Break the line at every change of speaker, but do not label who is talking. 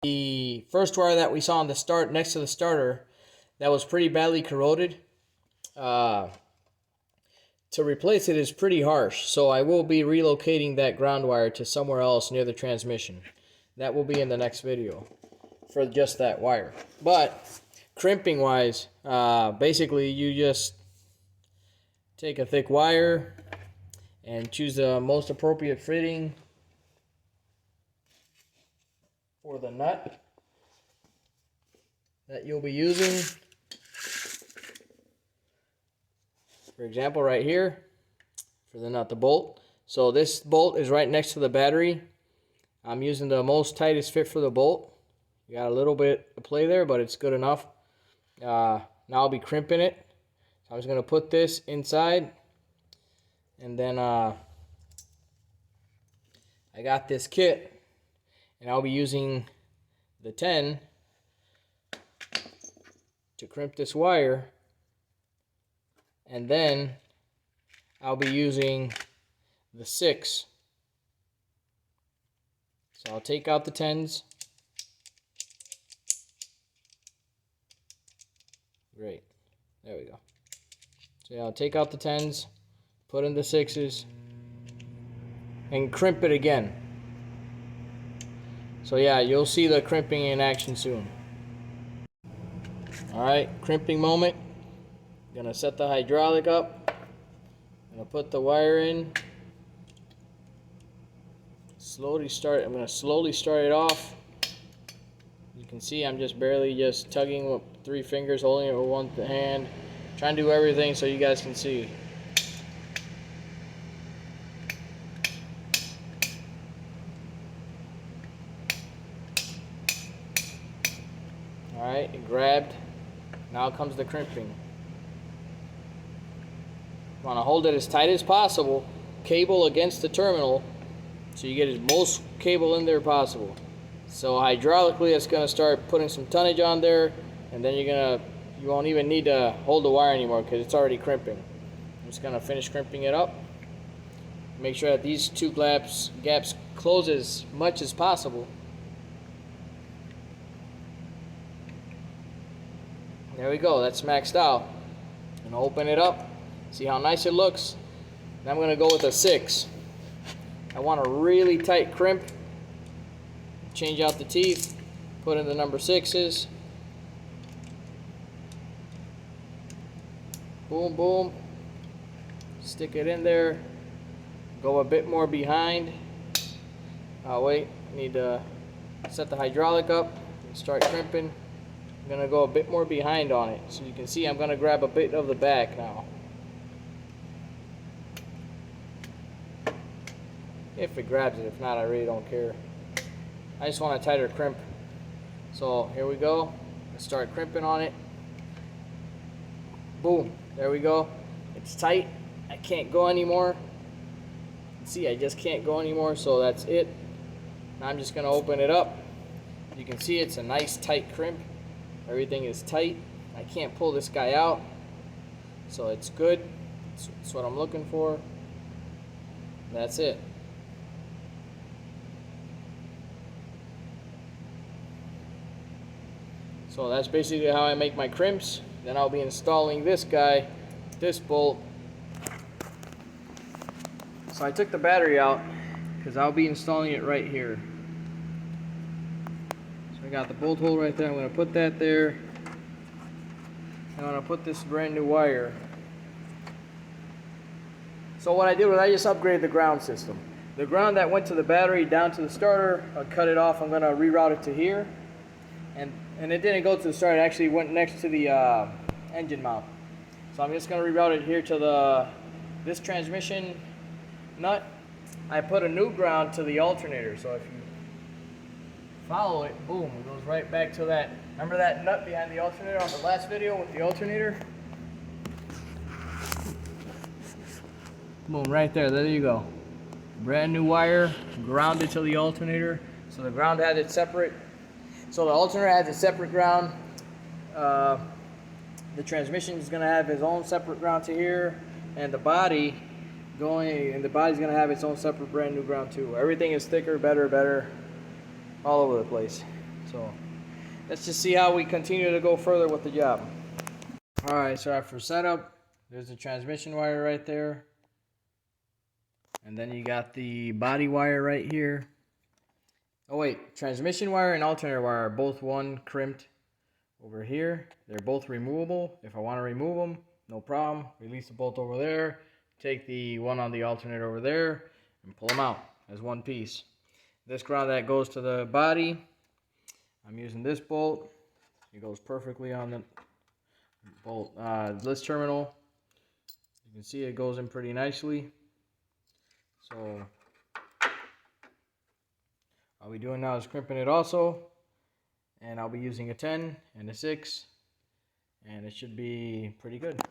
The first wire that we saw on the start next to the starter, that was pretty badly corroded. To replace it is pretty harsh, so I will be relocating that ground wire to somewhere else near the transmission. That will be in the next video for just that wire. But crimping wise, basically you just take a thick wire and choose the most appropriate fitting for the nut that you'll be using. For example, right here, for the nut, the bolt. So this bolt is right next to the battery. I'm using the most tightest fit for the bolt. You got a little bit of play there, but it's good enough. Now I'll be crimping it. So I'm just going to put this inside. And then I got this kit. And I'll be using the 10 to crimp this wire. And then I'll be using the 6. So I'll take out the 10s. Great. There we go. So yeah, I'll take out the 10s, put in the 6s, and crimp it again. So yeah, you'll see the crimping in action soon. Alright, crimping moment. Gonna set the hydraulic up. Gonna put the wire in. I'm gonna slowly start it off. You can see I'm just barely tugging with 3 fingers, holding it with one hand, trying to do everything so you guys can see. Alright, it grabbed. Now comes the crimping. You want to hold it as tight as possible, cable against the terminal, so you get as most cable in there possible. So hydraulically, it's going to start putting some tonnage on there, and then you won't even need to hold the wire anymore because it's already crimping. I'm just going to finish crimping it up. Make sure that these 2 gaps close as much as possible. There we go, that's maxed out. I'm gonna open it up, see how nice it looks. Then I'm gonna go with a 6. I want a really tight crimp. Change out the teeth, put in the number 6s. Boom, boom. Stick it in there. Go a bit more behind. Wait, I need to set the hydraulic up and start crimping. I'm going to go a bit more behind on it. So you can see I'm going to grab a bit of the back now. If it grabs it, if not, I really don't care. I just want a tighter crimp. So here we go. Let's start crimping on it. Boom, there we go. It's tight. I can't go anymore. See, I just can't go anymore, so that's it. Now I'm just going to open it up. You can see it's a nice tight crimp. Everything is tight. I can't pull this guy out, so it's good. That's what I'm looking for. That's it. So that's basically how I make my crimps. Then I'll be installing this guy, this bolt. So I took the battery out because I'll be installing it right here. So I got the bolt hole right there. I'm going to put that there. I'm going to put this brand new wire. So what I did was I just upgraded the ground system. The ground that went to the battery down to the starter, I cut it off. I'm going to reroute it to here. And it didn't go to the starter. It actually went next to the engine mount. So I'm just going to reroute it here to this transmission nut. I put a new ground to the alternator, so if you follow it, boom, it goes right back to that. Remember that nut behind the alternator on the last video with the alternator? Boom, right there, there you go. Brand new wire, grounded to the alternator. So the ground had it separate. So the alternator has a separate ground. The transmission is going to have its own separate ground to here, and the body's going to have its own separate brand new ground too. Everything is thicker, better, all over the place. So let's just see how we continue to go further with the job. Alright, so after setup, there's the transmission wire right there. And then you got the body wire right here. Oh wait, transmission wire and alternator wire are both one crimped over here. They're both removable. If I want to remove them, no problem. Release the bolt over there. Take the one on the alternator over there and pull them out as one piece. This ground that goes to the body, I'm using this bolt. It goes perfectly on the bolt this terminal. You can see it goes in pretty nicely. So all we're doing now is crimping it also, and I'll be using a 10 and a 6, and it should be pretty good.